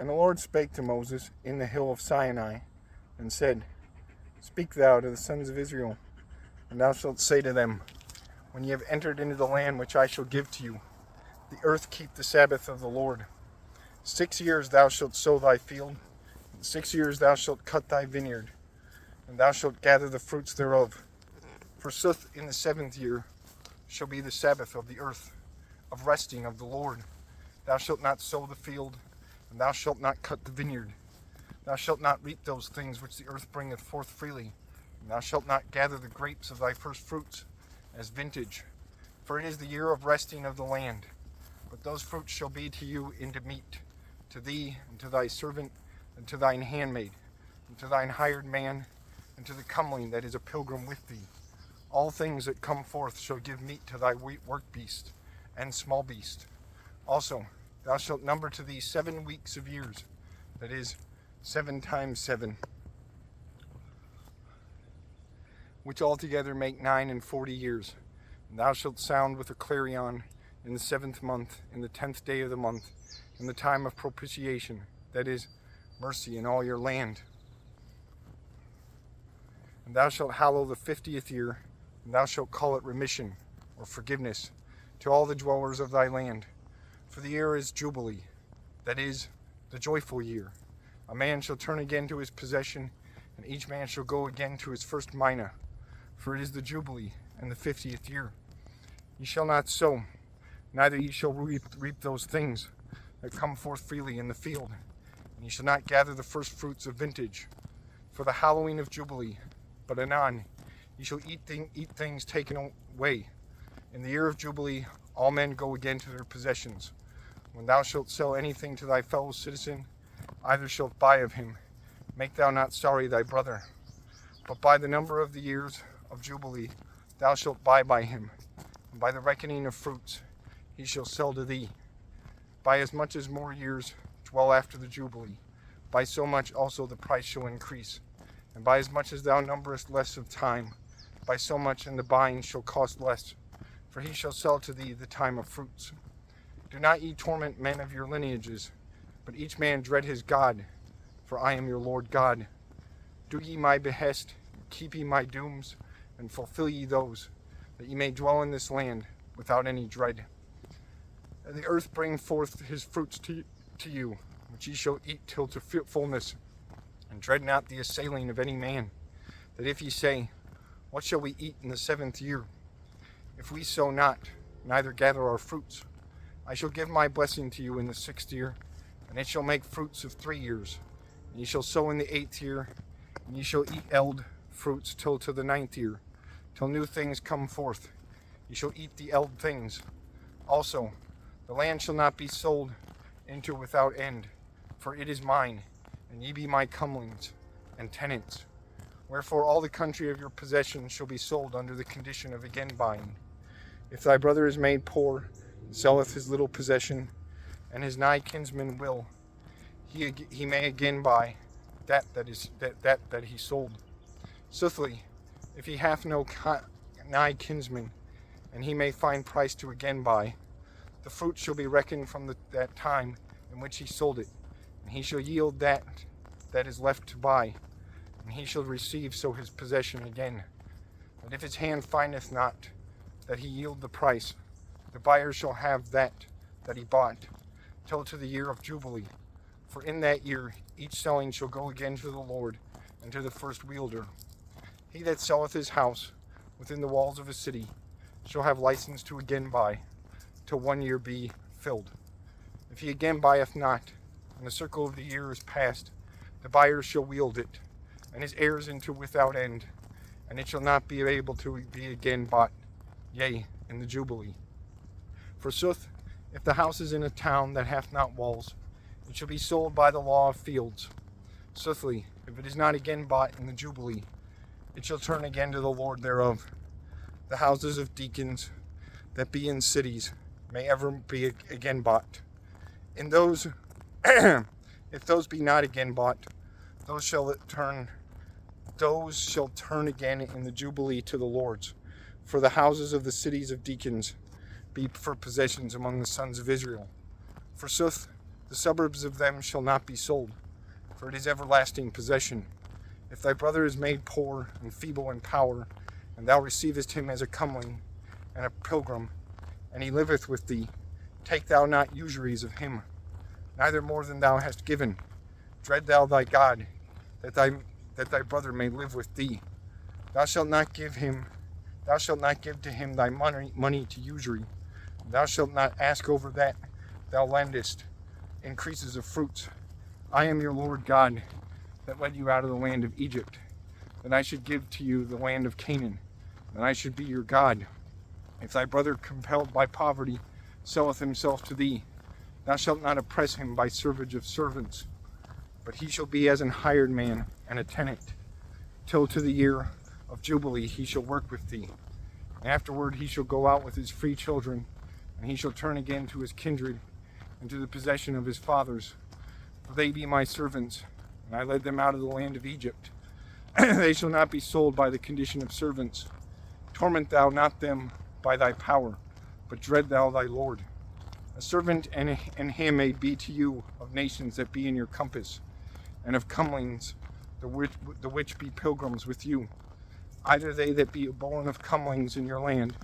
And the Lord spake to Moses in the hill of Sinai, and said, Speak thou to the sons of Israel, and thou shalt say to them, When ye have entered into the land which I shall give to you, the earth keep the Sabbath of the Lord. 6 years thou shalt sow thy field, and 6 years thou shalt cut thy vineyard, and thou shalt gather the fruits thereof. Forsooth in the 7th year shall be the Sabbath of the earth, of resting of the Lord. Thou shalt not sow the field, and thou shalt not cut the vineyard. Thou shalt not reap those things which the earth bringeth forth freely, and thou shalt not gather the grapes of thy first fruits as vintage. For it is the year of resting of the land. But those fruits shall be to you into meat, to thee, and to thy servant, and to thine handmaid, and to thine hired man, and to the comeling that is a pilgrim with thee. All things that come forth shall give meat to thy work beast, and small beast. Also, thou shalt number to thee 7 weeks of years, that is, 7 times 7, which altogether make 49 years. And thou shalt sound with a clarion in the 7th month, in the 10th day of the month, in the time of propitiation, that is, mercy in all your land. And thou shalt hallow the 50th year, and thou shalt call it remission, or forgiveness, to all the dwellers of thy land. For the year is Jubilee, that is, the joyful year. A man shall turn again to his possession, and each man shall go again to his first mina. For it is the Jubilee, and the 50th year. Ye shall not sow, neither ye shall reap those things that come forth freely in the field. And ye shall not gather the first fruits of vintage, for the hallowing of Jubilee. But anon, ye shall eat things taken away. In the year of Jubilee, all men go again to their possessions. When thou shalt sell anything to thy fellow citizen, either shalt buy of him. Make thou not sorry thy brother. But by the number of the years of Jubilee thou shalt buy by him, and by the reckoning of fruits he shall sell to thee. By as much as more years dwell after the Jubilee, by so much also the price shall increase. And by as much as thou numberest less of time, by so much and the buying shall cost less, for he shall sell to thee the time of fruits. Do not ye torment men of your lineages, but each man dread his God, for I am your Lord God. Do ye my behest, keep ye my dooms, and fulfill ye those, that ye may dwell in this land without any dread. And the earth bring forth his fruits to you, which ye shall eat till to fullness, and dread not the assailing of any man, that if ye say, What shall we eat in the 7th year? If we sow not, neither gather our fruits, I shall give my blessing to you in the 6th year, and it shall make fruits of 3 years. And ye shall sow in the 8th year, and ye shall eat eld fruits till to the 9th year, till new things come forth. Ye shall eat the eld things. Also, the land shall not be sold into without end, for it is mine, and ye be my comelings and tenants. Wherefore all the country of your possession shall be sold under the condition of again buying. If thy brother is made poor, and selleth his little possession, and his nigh kinsman will, he may again buy that he sold. Soothly, if he hath no nigh kinsman, and he may find price to again buy, the fruit shall be reckoned from that time in which he sold it, and he shall yield that is left to buy, and he shall receive so his possession again. But if his hand findeth not that he yield the price, the buyer shall have that he bought, till to the year of Jubilee. For in that year each selling shall go again to the Lord, and to the first wielder. He that selleth his house within the walls of a city shall have license to again buy, till 1 year be filled. If he again buyeth not, and the circle of the year is past, the buyer shall wield it, and his heirs into without end, and it shall not be able to be again bought, yea, in the Jubilee. Forsooth, if the house is in a town that hath not walls, it shall be sold by the law of fields. Soothly, if it is not again bought in the Jubilee, it shall turn again to the Lord thereof. The houses of deacons that be in cities may ever be again bought. In those, if those be not again bought, those shall turn again in the Jubilee to the Lord's. For the houses of the cities of deacons be for possessions among the sons of Israel. Forsooth, The suburbs of them shall not be sold, for it is everlasting possession. If thy brother is made poor and feeble in power, and thou receivest him as a comeling and a pilgrim, and he liveth with thee, take thou not usuries of him, neither more than thou hast given. Dread thou thy God, that thy brother may live with thee. Thou shalt not give to him thy money to usury. Thou shalt not ask over that thou lendest increases of fruits. I am your Lord God, that led you out of the land of Egypt, that I should give to you the land of Canaan, that I should be your God. If thy brother compelled by poverty selleth himself to thee, thou shalt not oppress him by servage of servants, but he shall be as an hired man and a tenant, till to the year of Jubilee he shall work with thee. And afterward he shall go out with his free children, and he shall turn again to his kindred and to the possession of his fathers. For they be my servants, and I led them out of the land of Egypt. They shall not be sold by the condition of servants. Torment thou not them by thy power, but dread thou thy Lord. A servant and handmaid be to you of nations that be in your compass, and of comelings, the which be pilgrims with you. Either they that be born of comelings in your land,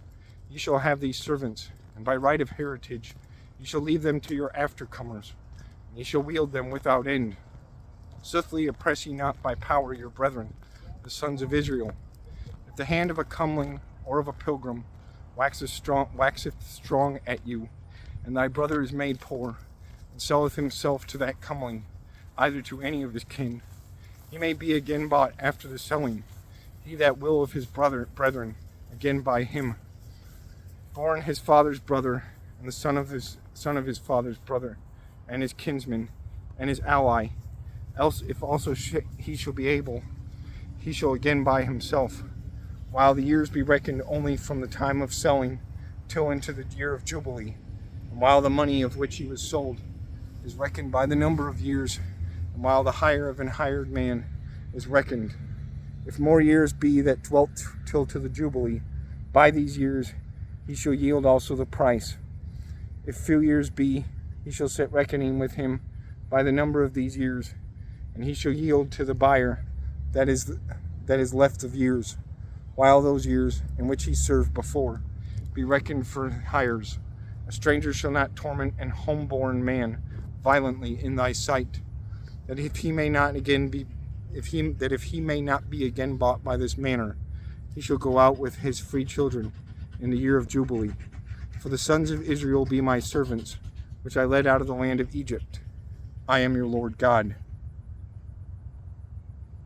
ye shall have these servants, and by right of heritage ye shall leave them to your aftercomers, and ye shall wield them without end. Swiftly oppress ye not by power your brethren, the sons of Israel. If the hand of a comeling or of a pilgrim waxeth strong at you, and thy brother is made poor, and selleth himself to that comeling, either to any of his kin, he may be again bought after the selling. He that will of his brethren again buy him, born his father's brother, and the son of his father's brother, and his kinsman, and his ally. Else, if also he shall be able, he shall again buy himself, while the years be reckoned only from the time of selling till into the year of Jubilee, and while the money of which he was sold is reckoned by the number of years, and while the hire of an hired man is reckoned. If more years be that dwelt till to the Jubilee, by these years he shall yield also the price. If few years be, he shall set reckoning with him by the number of these years, and he shall yield to the buyer that is left of years, while those years in which he served before be reckoned for hires. A stranger shall not torment an homeborn man violently in thy sight, that if he may not be again bought by this manner, he shall go out with his free children in the year of Jubilee. For the sons of Israel be my servants, which I led out of the land of Egypt. I am your Lord God.